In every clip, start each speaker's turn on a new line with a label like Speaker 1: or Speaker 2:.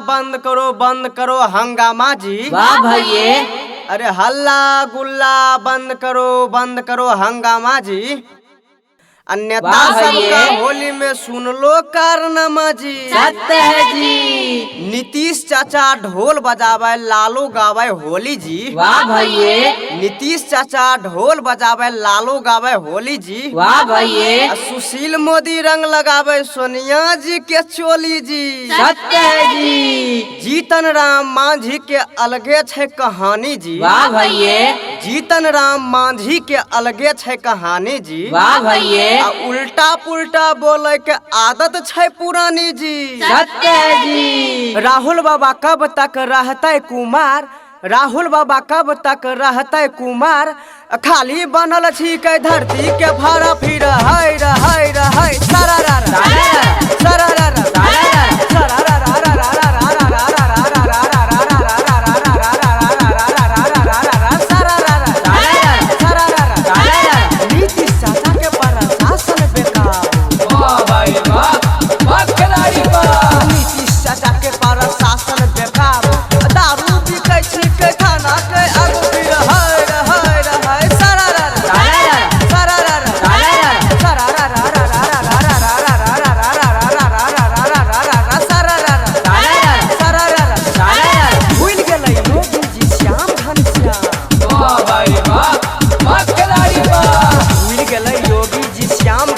Speaker 1: बंद करो हंगामा जी।
Speaker 2: वाह भैये।
Speaker 1: अरे हल्ला गुल्ला बंद करो हंगामा जी। अन्यथा सबका होली में सुन लो कारनामा जी।
Speaker 2: सत्य है जी।
Speaker 1: नीतीश चाचा ढोल बजावे लालू गावे होली जी।
Speaker 2: वाह भैये।
Speaker 1: नीतीश चाचा ढोल बजावे लालू गावे होली जी।
Speaker 2: वाह भैये।
Speaker 1: सुशील मोदी रंग लगावे सोनिया जी के चोली जी।
Speaker 2: सत्य है जी।
Speaker 1: जीतन राम मांझी के अलगे छे कहानी जी।
Speaker 2: वाह भैये।
Speaker 1: जीतन राम मांझी के अलगे छे कहानी जी।
Speaker 2: वाह भैये।
Speaker 1: उल्टा पुल्टा बोले के आदत छे पुरानी जी।
Speaker 2: सत्य है जी।
Speaker 1: राहुल बाबा कब तक रहते कुमार, राहुल बाबा कब तक रहते कुमार, खाली बनल छी के धरती के भरा फिर है सारा रा सारा रा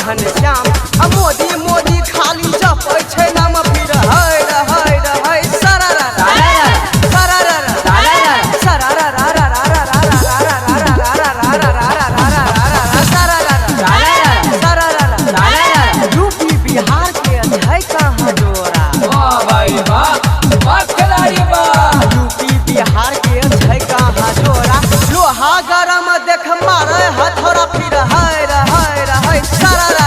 Speaker 1: घनश्याम मोदी मोदी खाली जपै छै नाम फिर है सारा रा सारा रा सारा रा यूपी बिहार के है कहाँ जोरा। यूपी बिहार के है कहाँ जोरा। लोहा गरम देख मारे हथौड़ा फिर है सारा रा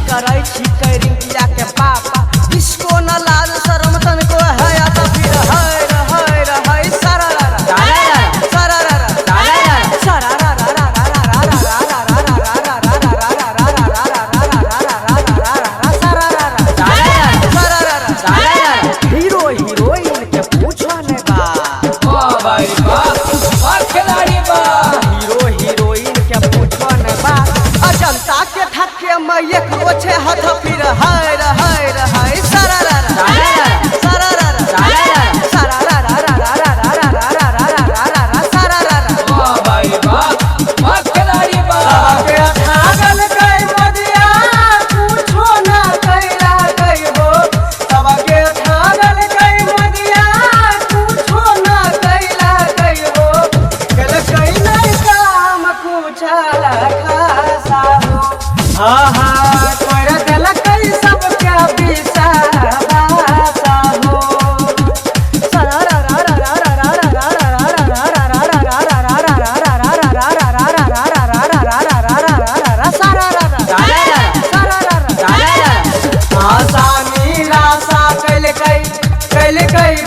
Speaker 1: करे छी कैरिया के पापा। इसको न लाज शर्म तनको है आता फिर है सारा रा सारा हीरो हीरोइन के पूछो ने बा। हीरो हीरोइन के पूछो ने बा। जनता के ठक्के में एक रोछे हाथ फिर है सारा रा सारा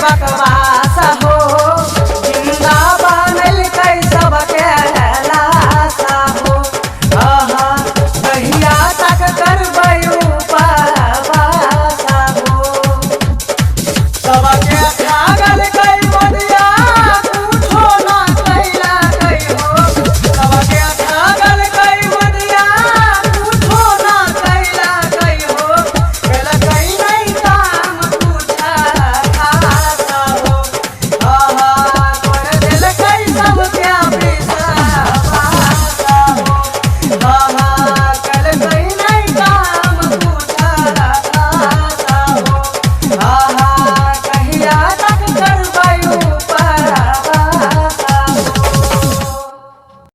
Speaker 1: बकवास हो जिंदा बनल कई सबके लाशा हो। कहिया तक करबै उपवास हो सबके